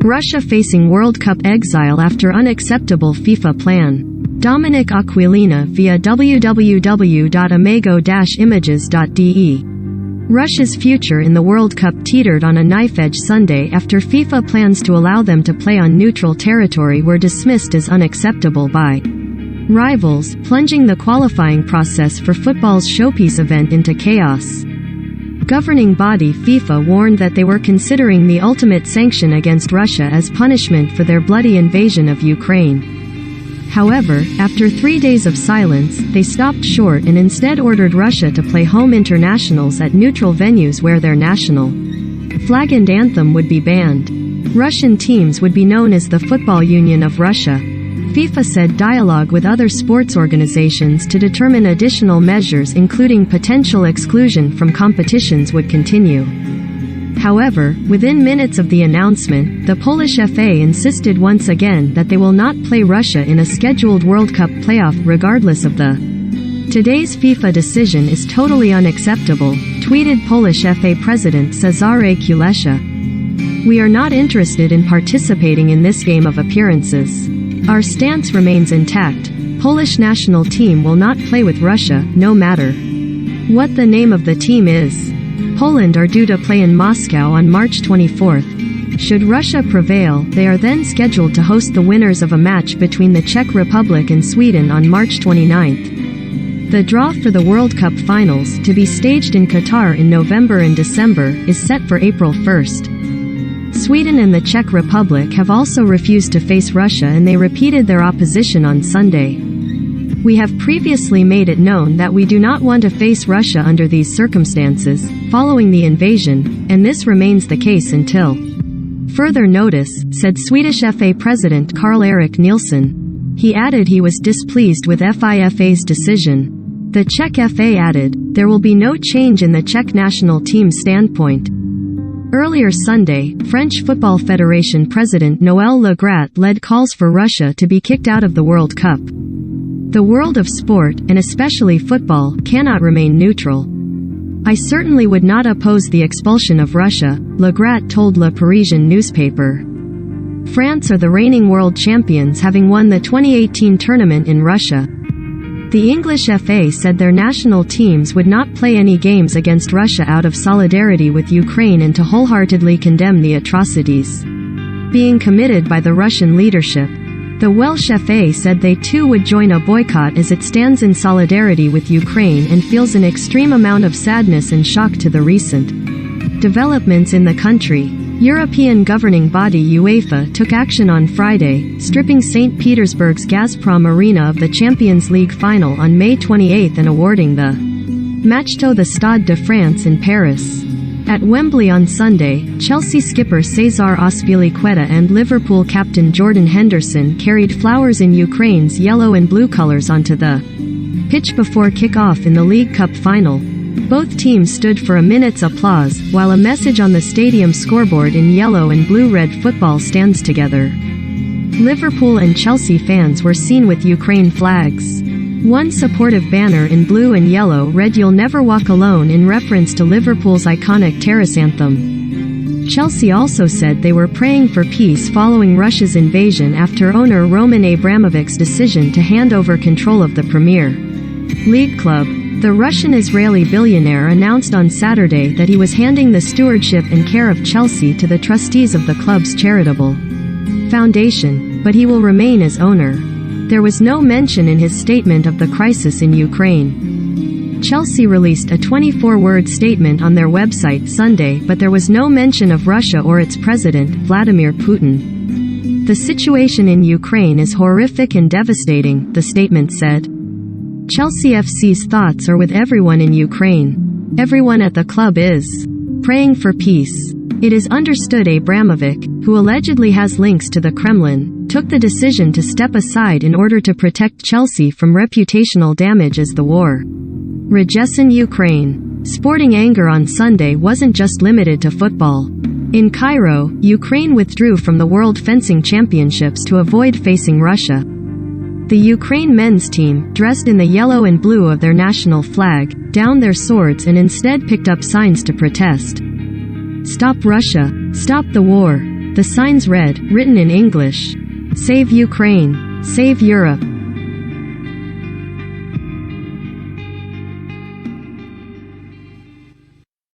Russia facing World Cup exile after unacceptable FIFA plan. Dominic Aquilina via www.amago-images.de. Russia's future in the World Cup teetered on a knife edge Sunday after FIFA plans to allow them to play on neutral territory were dismissed as unacceptable by rivals, plunging the qualifying process for football's showpiece event into chaos. Governing body FIFA warned that they were considering the ultimate sanction against Russia as punishment for their bloody invasion of Ukraine. However, after 3 days of silence, they stopped short and instead ordered Russia to play home internationals at neutral venues where their national flag and anthem would be banned. Russian teams would be known as the Football Union of Russia. FIFA said dialogue with other sports organizations to determine additional measures including potential exclusion from competitions would continue. However, within minutes of the announcement, the Polish FA insisted once again that they will not play Russia in a scheduled World Cup playoff regardless of the "Today's FIFA decision is totally unacceptable," tweeted Polish FA President Cezary Kulesza. "We are not interested in participating in this game of appearances. Our stance remains intact. Polish national team will not play with Russia, no matter what the name of the team is." Poland are due to play in Moscow on March 24. Should Russia prevail, they are then scheduled to host the winners of a match between the Czech Republic and Sweden on March 29. The draw for the World Cup finals, to be staged in Qatar in November and December, is set for April 1. Sweden and the Czech Republic have also refused to face Russia and they repeated their opposition on Sunday. "We have previously made it known that we do not want to face Russia under these circumstances, following the invasion, and this remains the case until further notice," said Swedish FA President Karl-Erik Nilsson. He added he was displeased with FIFA's decision. The Czech FA added, "There will be no change in the Czech national team's standpoint." Earlier Sunday, French Football Federation President Noël Le Grat led calls for Russia to be kicked out of the World Cup. "The world of sport, and especially football, cannot remain neutral. I certainly would not oppose the expulsion of Russia," Le Grat told Le Parisien newspaper. France are the reigning world champions, having won the 2018 tournament in Russia. The English FA said their national teams would not play any games against Russia out of solidarity with Ukraine and to wholeheartedly condemn the atrocities being committed by the Russian leadership. The Welsh FA said they too would join a boycott as it stands in solidarity with Ukraine and feels an extreme amount of sadness and shock to the recent developments in the country. European governing body UEFA took action on Friday, stripping St. Petersburg's Gazprom Arena of the Champions League final on May 28 and awarding the match to the Stade de France in Paris. At Wembley on Sunday, Chelsea skipper Cesar Azpilicueta and Liverpool captain Jordan Henderson carried flowers in Ukraine's yellow and blue colors onto the pitch before kick-off in the League Cup final. Both teams stood for a minute's applause, while a message on the stadium scoreboard in yellow and blue read "Football stands together." Liverpool and Chelsea fans were seen with Ukraine flags. One supportive banner in blue and yellow read "You'll never walk alone" in reference to Liverpool's iconic terrace anthem. Chelsea also said they were praying for peace following Russia's invasion after owner Roman Abramovich's decision to hand over control of the Premier League club. The Russian-Israeli billionaire announced on Saturday that he was handing the stewardship and care of Chelsea to the trustees of the club's charitable foundation, but he will remain as owner. There was no mention in his statement of the crisis in Ukraine. Chelsea released a 24-word statement on their website Sunday, but there was no mention of Russia or its president, Vladimir Putin. "The situation in Ukraine is horrific and devastating," the statement said. Chelsea FC's thoughts are with everyone in Ukraine. Everyone at the club is praying for peace. It is understood Abramovich, who allegedly has links to the Kremlin, took the decision to step aside in order to protect Chelsea from reputational damage as the war rages in Ukraine. Sporting anger on Sunday wasn't just limited to football. In Cairo, Ukraine withdrew from the World Fencing Championships to avoid facing Russia. The Ukraine men's team, dressed in the yellow and blue of their national flag, downed their swords and instead picked up signs to protest. "Stop Russia! Stop the war!" The signs read, written in English, "Save Ukraine. Save Europe."